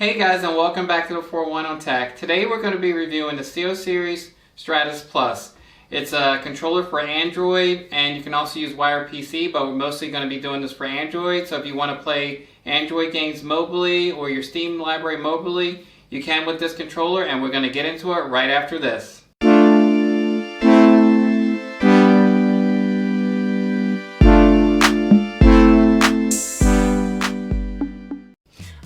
Hey guys, and welcome back to the 411 on Tech. Today we're going to be reviewing the SteelSeries Stratus Plus. It's a controller for Android, and you can also use wired PC, but we're mostly going to be doing this for Android. So if you want to play Android games mobily or your Steam library mobily, you can with this controller, and we're going to get into it right after this.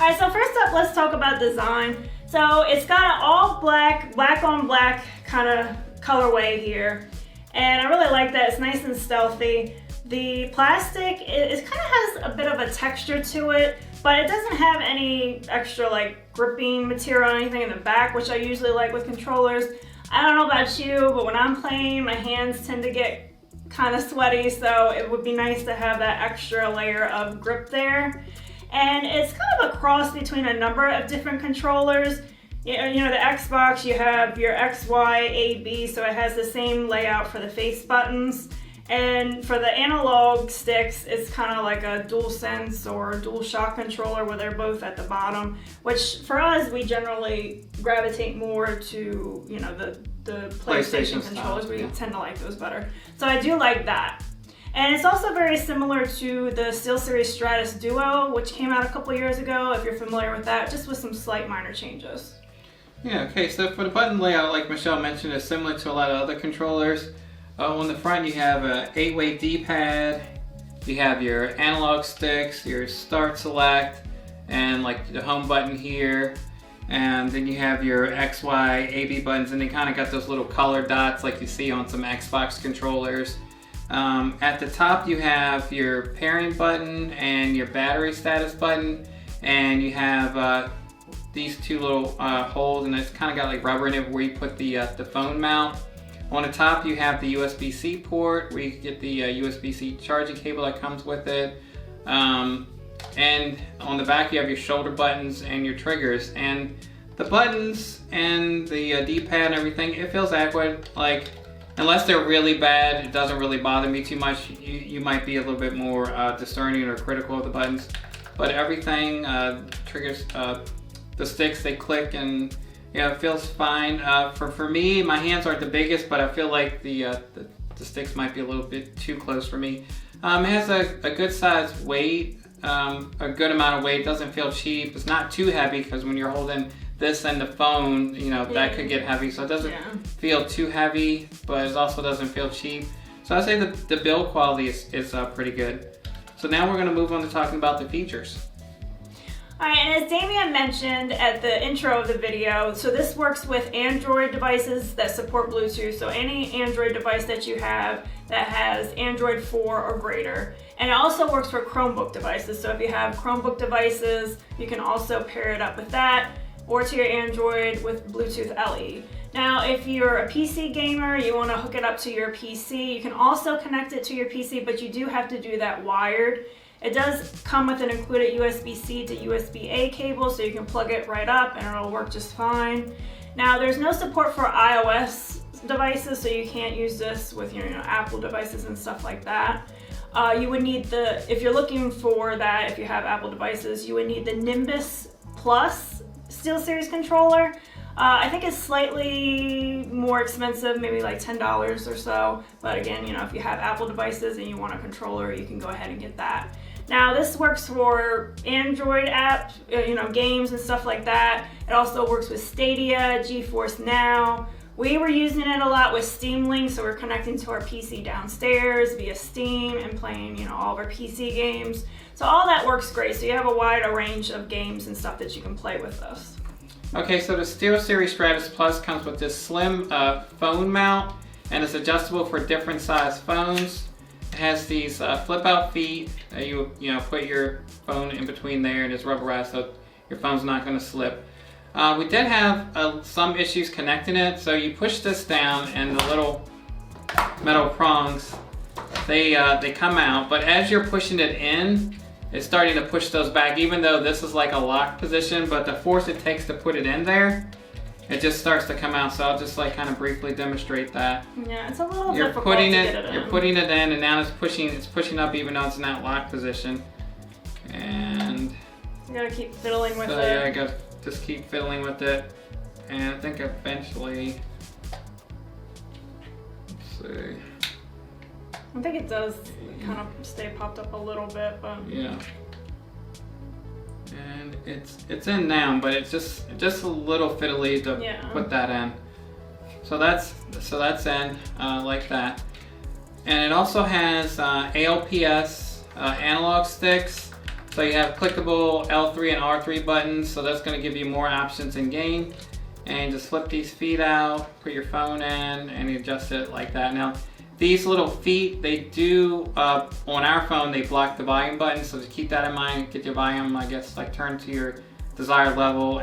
Alright, so first up, let's talk about design. So it's got an all black on black kind of colorway here. And I really like that. It's nice and stealthy. The plastic, it kind of has a bit of a texture to it, but it doesn't have any extra like gripping material or anything in the back, which I usually like with controllers. I don't know about you, but when I'm playing, my hands tend to get kind of sweaty, so it would be nice to have that extra layer of grip there. And it's kind of a cross between a number of different controllers. You know, the Xbox, you have your X, Y, A, B, so it has the same layout for the face buttons. And for the analog sticks, it's kind of like a DualSense or DualShock controller where they're both at the bottom, which for us, we generally gravitate more to, you know, the PlayStation controllers. We tend to like those better. So I do like that. And it's also very similar to the SteelSeries Stratus Duo, which came out a couple years ago, if you're familiar with that, just with some slight minor changes. Yeah, okay, so for the button layout, like Michelle mentioned, is similar to a lot of other controllers. On the front you have an 8-way D-pad, you have your analog sticks, your start select, and like the home button here. And then you have your X, Y, A, B buttons, and they kind of got those little color dots like you see on some Xbox controllers. At the top you have your pairing button and your battery status button, and you have these two little holes, and it's kind of got like rubber in it where you put the phone mount. On the top you have the USB-C port where you can get the USB-C charging cable that comes with it, and on the back you have your shoulder buttons and your triggers. And the buttons and the D-pad and everything, it feels adequate. Like, unless they're really bad, it doesn't really bother me too much. You might be a little bit more discerning or critical of the buttons. But everything, triggers, the sticks, they click, and yeah, it feels fine. For me, my hands aren't the biggest, but I feel like the sticks might be a little bit too close for me. It has a good size weight, a good amount of weight. It doesn't feel cheap. It's not too heavy, because when you're holding this and the phone, you know, that could get heavy, so it doesn't feel too heavy, but it also doesn't feel cheap. So I'd say the build quality is pretty good. So now we're going to move on to talking about the features. Alright, and as Damien mentioned at the intro of the video, so this works with Android devices that support Bluetooth, so any Android device that you have that has Android 4 or greater. And it also works for Chromebook devices, so if you have Chromebook devices, you can also pair it up with that, or to your Android with Bluetooth LE. Now, if you're a PC gamer, you want to hook it up to your PC, you can also connect it to your PC, but you do have to do that wired. It does come with an included USB-C to USB-A cable, so you can plug it right up and it'll work just fine. Now, there's no support for iOS devices, so you can't use this with your Apple devices and stuff like that. You would need if you're looking for that, if you have Apple devices, you would need the Nimbus Plus SteelSeries controller. I think it's slightly more expensive, maybe like $10 or so. But again, you know, if you have Apple devices and you want a controller, you can go ahead and get that. Now, this works for Android apps, you know, games and stuff like that. It also works with Stadia, GeForce Now. We were using it a lot with Steam Link, so we're connecting to our PC downstairs via Steam and playing, you know, all of our PC games. So all that works great. So you have a wider range of games and stuff that you can play with this. Okay, so the SteelSeries Stratus Plus comes with this slim phone mount, and it's adjustable for different size phones. It has these flip-out feet. You put your phone in between there, and it's rubberized, so your phone's not going to slip. We did have some issues connecting it, so you push this down, and the little metal prongs, they come out. But as you're pushing it in, it's starting to push those back, even though this is like a locked position, but the force it takes to put it in there, it just starts to come out. So I'll just like kind of briefly demonstrate that. Yeah, it's a little difficult to get it in. You're putting it in, and now it's pushing up even though it's in that locked position. And you gotta keep fiddling with it. Yeah, I got just keep fiddling with it. And I think eventually, let's see. I think it does kind of stay popped up a little bit, but yeah. And it's in now, but it's just a little fiddly to put that in. So that's in like that. And it also has ALPS analog sticks. So you have clickable L3 and R3 buttons. So that's going to give you more options in game. And just flip these feet out, put your phone in, and you adjust it like that. Now, these little feet, they do, on our phone, they block the volume button, so just keep that in mind. Get your volume, I guess, like turned to your desired level,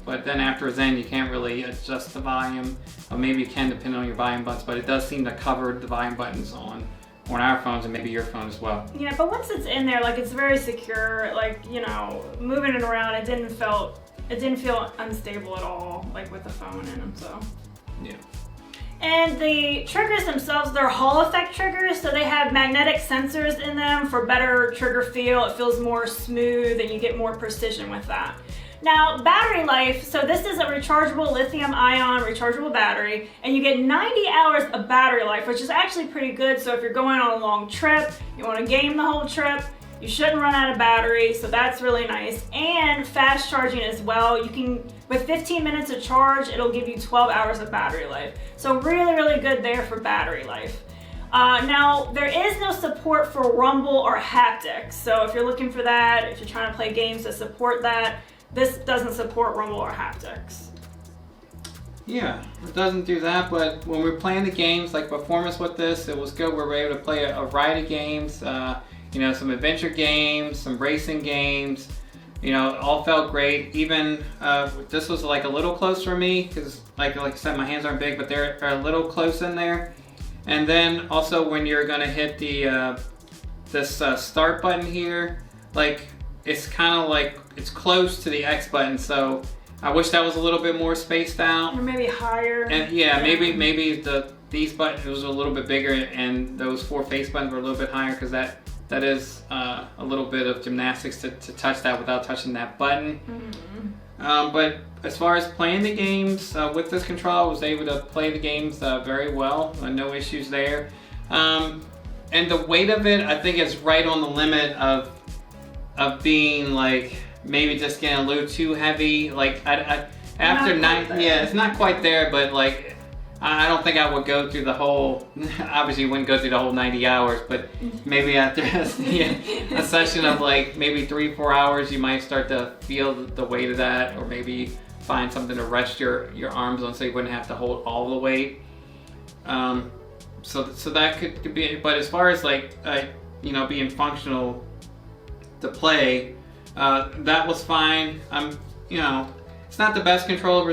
but then after then, you can't really adjust the volume. Or maybe you can, depending on your volume buttons, but it does seem to cover the volume buttons on our phones and maybe your phone as well. Yeah, but once it's in there, like, it's very secure. Like, you know, moving it around, it didn't feel unstable at all, like with the phone in them, so. Yeah. And the triggers themselves, they're Hall effect triggers, so they have magnetic sensors in them for better trigger feel. It feels more smooth and you get more precision with that. Now, battery life, so this is a rechargeable lithium-ion rechargeable battery, and you get 90 hours of battery life, which is actually pretty good. So if you're going on a long trip, you want to game the whole trip, you shouldn't run out of battery, so that's really nice. And fast charging as well. You can, with 15 minutes of charge, it'll give you 12 hours of battery life. So really, really good there for battery life. Now, there is no support for rumble or haptics. So if you're looking for that, if you're trying to play games that support that, this doesn't support rumble or haptics. Yeah, it doesn't do that, but when we're playing the games, like performance with this, it was good. We were able to play a variety of games. You know, some adventure games, some racing games, you know, it all felt great. Even, this was like a little close for me, because like I said, my hands aren't big, but they're a little close in there. And then also when you're gonna hit the, this start button here, like, it's kind of like, it's close to the X button, so I wish that was a little bit more spaced out. Or maybe higher. And yeah, maybe these buttons was a little bit bigger, and those 4 face buttons were a little bit higher, because that is a little bit of gymnastics to touch that without touching that button. Mm-hmm. But as far as playing the games with this controller, I was able to play the games very well. No issues there. And the weight of it, I think, is right on the limit of being like maybe just getting a little too heavy. Like after 9, yeah, it's not quite there, but like, I don't think I would go through the whole, obviously you wouldn't go through the whole 90 hours, but maybe after a session of like maybe 3-4 hours, you might start to feel the weight of that, or maybe find something to rest your arms on so you wouldn't have to hold all the weight. So that could be, but as far as like, you know, being functional to play, that was fine. You know, it's not the best controller, but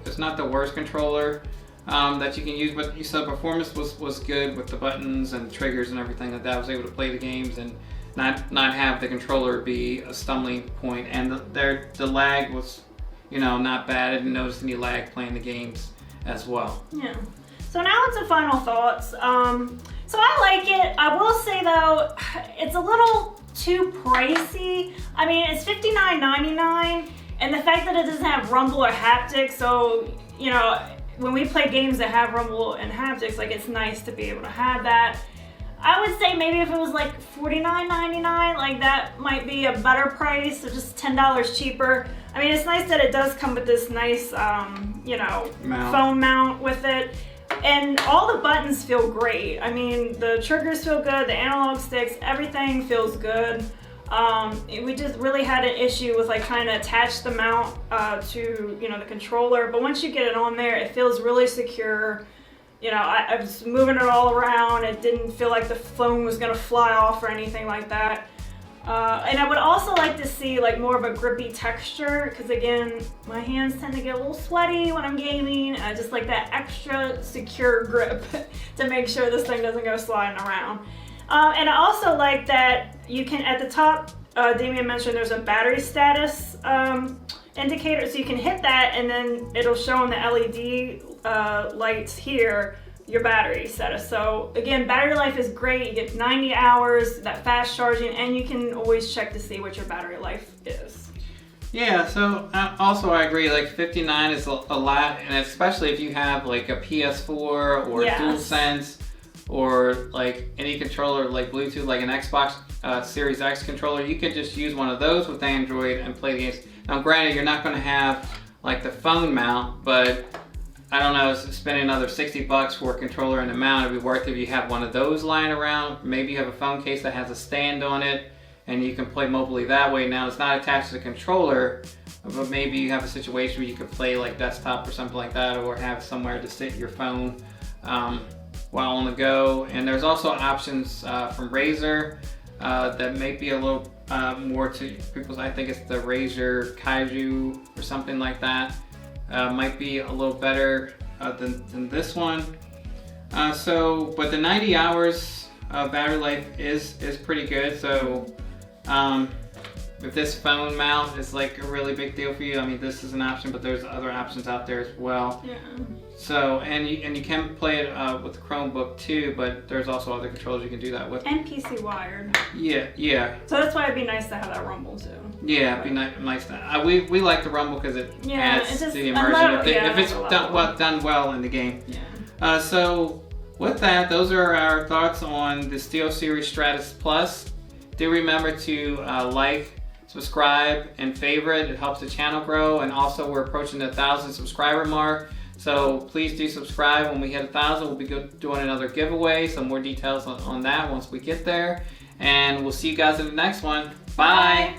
it's not the worst controller that you can use, but you said performance was good with the buttons and triggers and everything like that. I was able to play the games and not have the controller be a stumbling point, and the lag was, you know, not bad. I didn't notice any lag playing the games as well. Yeah. So now it's the final thoughts. So I like it. I will say though, it's a little too pricey. I mean, it's $59.99, and the fact that it doesn't have rumble or haptics, so, you know, when we play games that have rumble and haptics, like, it's nice to be able to have that. I would say maybe if it was like $49.99, like, that might be a better price, so just $10 cheaper. I mean, it's nice that it does come with this nice, you know, phone mount with it. And all the buttons feel great. I mean, the triggers feel good, the analog sticks, everything feels good. We just really had an issue with like trying to attach the mount to, you know, the controller. But once you get it on there, it feels really secure. You know, I was moving it all around. It didn't feel like the phone was gonna fly off or anything like that. And I would also like to see like more of a grippy texture, because again, my hands tend to get a little sweaty when I'm gaming. I just like that extra secure grip to make sure this thing doesn't go sliding around. And I also like that you can, at the top, Damien mentioned there's a battery status indicator, so you can hit that and then it'll show on the LED lights here your battery status. So again, battery life is great. You get 90 hours, that fast charging, and you can always check to see what your battery life is. Yeah, so also I agree, like 59 is a lot, and especially if you have like a PS4 or DualSense or like any controller like Bluetooth, like an Xbox Series X controller, you could just use one of those with Android and play the games. Now granted, you're not going to have like the phone mount, but I don't know, spending another $60 for a controller and a mount, it'd be worth it if you have one of those lying around. Maybe you have a phone case that has a stand on it, and you can play mobilely that way. Now it's not attached to the controller, but maybe you have a situation where you could play like desktop or something like that, or have somewhere to stick your phone while on the go. And there's also options from Razer that may be a little more to people. I think it's the Razer Kaiju or something like that. Might be a little better than this one. But the 90 hours battery life is pretty good. So if this phone mount is like a really big deal for you, I mean, this is an option, but there's other options out there as well. Yeah. So, and you can play it with the Chromebook too, but there's also other controllers you can do that with. And PC wired. Yeah. So that's why it'd be nice to have that rumble too. Yeah, it'd be nice. We like the rumble because it adds to the immersion if it's done well in the game. Yeah. So with that, those are our thoughts on the SteelSeries Stratus Plus. Do remember to like, subscribe, and favorite. It helps the channel grow, and also we're approaching the 1,000 subscriber mark. So please do subscribe. When we hit 1,000, we'll be doing another giveaway. Some more details on that once we get there. And we'll see you guys in the next one. Bye.